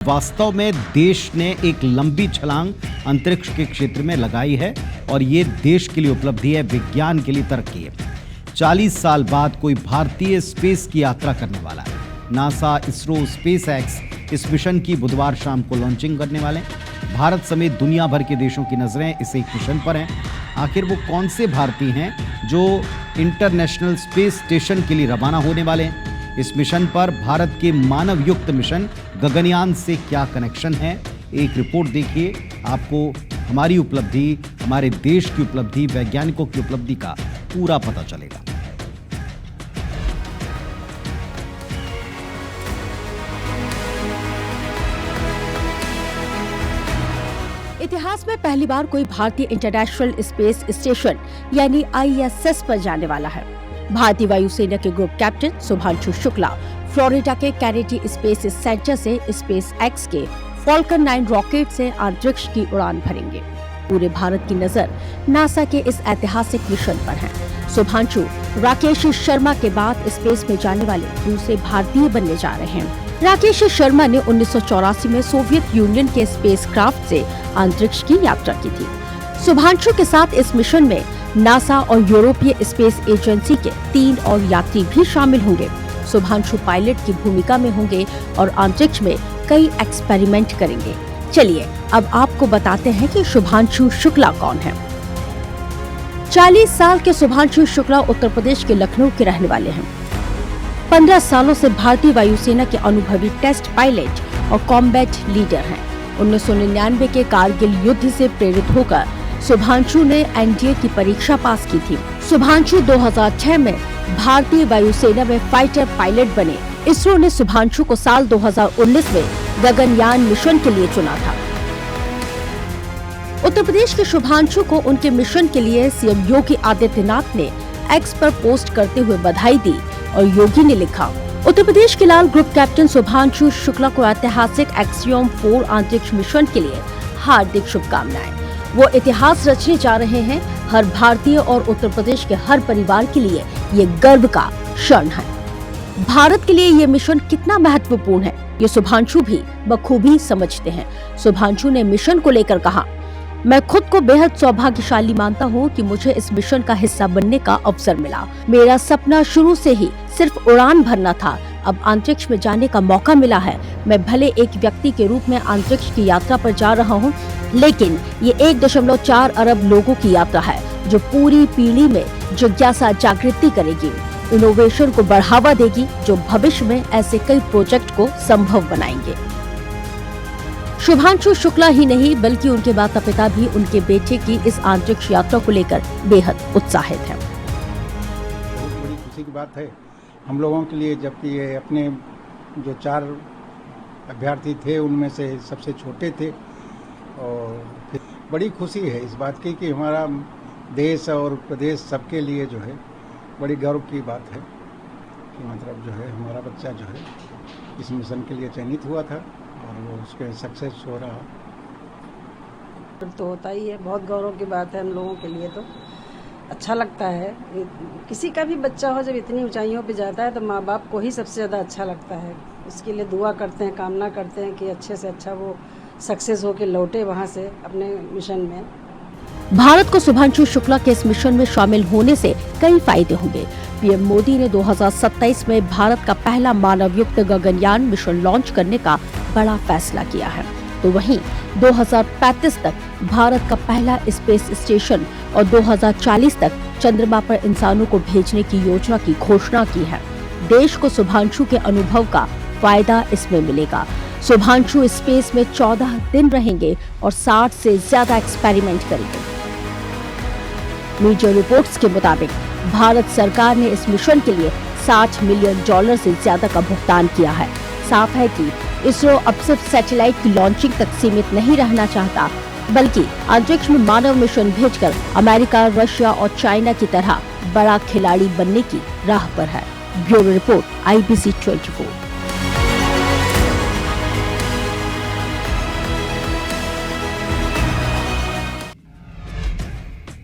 वास्तव में देश ने एक लंबी छलांग अंतरिक्ष के क्षेत्र में लगाई है और ये देश के लिए उपलब्धि है, विज्ञान के लिए तरक्की है। 40 साल बाद कोई भारतीय स्पेस की यात्रा करने वाला है। नासा, इसरो, स्पेस एक्स इस मिशन की बुधवार शाम को लॉन्चिंग करने वाले हैं। भारत समेत दुनिया भर के देशों की नजरें इस एक मिशन पर हैं। आखिर वो कौन से भारतीय हैं जो इंटरनेशनल स्पेस स्टेशन के लिए रवाना होने वाले हैं? इस मिशन पर भारत के मानव युक्त मिशन गगनयान से क्या कनेक्शन है? एक रिपोर्ट देखिए, आपको हमारी उपलब्धि, हमारे देश की उपलब्धि, वैज्ञानिकों की उपलब्धि का पूरा पता चलेगा। इतिहास में पहली बार कोई भारतीय इंटरनेशनल स्पेस स्टेशन यानी ISS पर जाने वाला है। भारतीय वायुसेना के group captain Shubhanshu Shukla Florida के कैनेडी स्पेस सेंटर से स्पेस एक्स के फॉल्कन 9 रॉकेट से अंतरिक्ष की उड़ान भरेंगे। पूरे भारत की नजर नासा के इस ऐतिहासिक मिशन पर है। शुभांशु राकेश शर्मा के बाद स्पेस में जाने वाले दूसरे भारतीय बनने जा रहे हैं। राकेश शर्मा ने 1984 में सोवियत यूनियन के स्पेसक्राफ्ट से अंतरिक्ष की यात्रा की थी। शुभांशु के साथ इस मिशन में नासा और यूरोपीय स्पेस एजेंसी के 3 और यात्री भी शामिल होंगे। शुभांशु पायलट की भूमिका में होंगे और अंतरिक्ष में कई एक्सपेरिमेंट करेंगे। चलिए अब आपको बताते हैं कि शुभांशु शुक्ला कौन है। 40 साल के शुभांशु शुक्ला उत्तर प्रदेश के लखनऊ के रहने वाले हैं। 15 सालों से भारतीय वायुसेना के अनुभवी टेस्ट पायलट और कॉम्बैट लीडर हैं। 1999 के कारगिल युद्ध से प्रेरित होकर शुभांशु ने NDA की परीक्षा पास की थी। शुभांशु 2006 में भारतीय वायुसेना में फाइटर पायलट बने। इसरो ने शुभांशु को साल 2019 में गगनयान मिशन के लिए चुना था। उत्तर प्रदेश के शुभांशु को उनके मिशन के लिए सीएम योगी आदित्यनाथ ने एक्स पर पोस्ट करते हुए बधाई दी और योगी ने लिखा, उत्तर प्रदेश के लाल ग्रुप कैप्टन शुभांशु शुक्ला को ऐतिहासिक एक्सियोम 4 अंतरिक्ष मिशन के लिए हार्दिक शुभकामनाएं। वो इतिहास रचने जा रहे हैं। हर भारतीय और उत्तर प्रदेश के हर परिवार के लिए ये गर्व का क्षण है। भारत के लिए ये मिशन कितना महत्वपूर्ण है, ये शुभांशु भी बखूबी समझते हैं। शुभांशु ने मिशन को लेकर कहा, मैं खुद को बेहद सौभाग्यशाली मानता हूँ कि मुझे इस मिशन का हिस्सा बनने का अवसर मिला। मेरा सपना शुरू से ही सिर्फ उड़ान भरना था। अब अंतरिक्ष में जाने का मौका मिला है। मैं भले एक व्यक्ति के रूप में अंतरिक्ष की यात्रा पर जा रहा हूँ, लेकिन ये 1.4 अरब लोगों की यात्रा है जो पूरी पीढ़ी में जिज्ञासा जागृति करेगी, इनोवेशन को बढ़ावा देगी, जो भविष्य में ऐसे कई प्रोजेक्ट को संभव बनाएंगे। शुभांशु शुक्ला ही नहीं बल्कि उनके माता पिता भी उनके बेटे की इस अंतरिक्ष यात्रा को लेकर बेहद उत्साहित हैं। बहुत बड़ी खुशी की बात है हम लोगों के लिए, जबकि ये अपने जो 4 अभ्यर्थी थे उनमें से सबसे छोटे थे। और बड़ी खुशी है इस बात की कि हमारा देश और प्रदेश सबके लिए जो है बड़ी गर्व की बात है कि मतलब जो है हमारा बच्चा जो है इस मिशन के लिए चयनित हुआ था और वो उसके सक्सेस हो रहा तो होता ही है। बहुत गौरव की बात है हम लोगों के लिए। तो अच्छा लगता है, किसी का भी बच्चा हो जब इतनी ऊंचाइयों पे जाता है तो माँ बाप को ही सबसे ज़्यादा अच्छा लगता है। इसके लिए दुआ करते हैं, कामना करते हैं कि अच्छे से अच्छा वो सक्सेस होकर लौटे वहाँ से अपने मिशन में। भारत को शुभांशु शुक्ला के इस मिशन में शामिल होने से कई फायदे होंगे। पीएम मोदी ने 2027 में भारत का पहला मानवयुक्त गगनयान मिशन लॉन्च करने का बड़ा फैसला किया है, तो वहीं 2035 तक भारत का पहला स्पेस स्टेशन और 2040 तक चंद्रमा पर इंसानों को भेजने की योजना की घोषणा की है। देश को शुभांशु के अनुभव का फायदा इसमें मिलेगा। शुभांशु स्पेस में 14 दिन रहेंगे और 60 से ज्यादा एक्सपेरिमेंट करेंगे। मीडिया रिपोर्ट्स के मुताबिक भारत सरकार ने इस मिशन के लिए $60 मिलियन से ज्यादा का भुगतान किया है। साफ है कि इसरो अब सिर्फ सैटेलाइट की लॉन्चिंग तक सीमित नहीं रहना चाहता, बल्कि अंतरिक्ष में मानव मिशन भेजकर अमेरिका, रशिया और चाइना की तरह बड़ा खिलाड़ी बनने की राह पर है। Bureau report IBC 24।